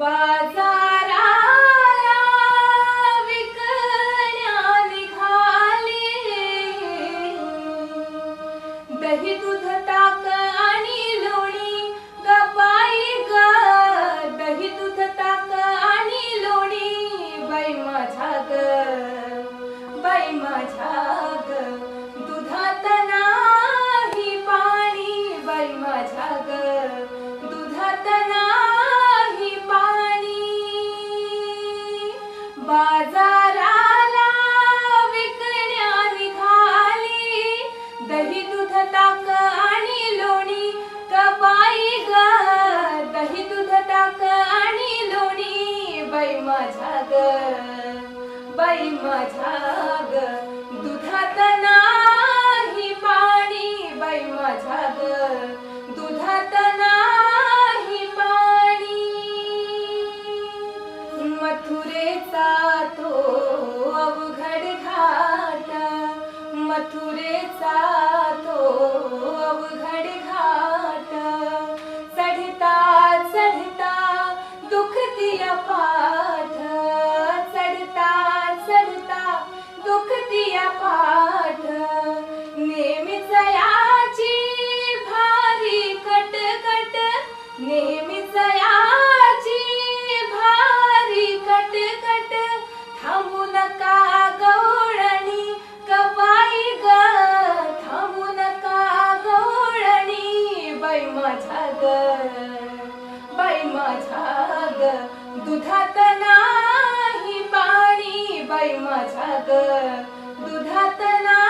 बाजाराला विकण्या निघाली, दही दूध ताक आणि लोणी ग बाई ग, दही दूध ताक आणि लोणी बाई माझ्या ग, बाई माझ्या ग, दुधात नाही पाणी बाई माझ्या ग, दुधात नाही पाणी. बाजाराला विकण्या निघाली, दही दूध ताक आणि लोणी ग बाई ग, दही दूध ताक आणि लोणी बाई माझ्या ग, बाई माझ्या ग, दुधात नाही पाणी बाई माझ्या ग, दुधात नाही पाणी. मथुरेचा तो अवघड घाट, मथुरेचा तो अवघड घाट, चढता चढता दुखती पाठ, चढता चढता दुखती पाठ, नेहमीच याची भारी कटकट, नेहमीच याची भारी कटकट, थांबू नका गवळणी ग बाई ग, थांबू नका गवळणी बाई माझ्या ग, बाई माझ्या ग, दुधात नाही पाणी बाई माझ्या ग, दुधात नाही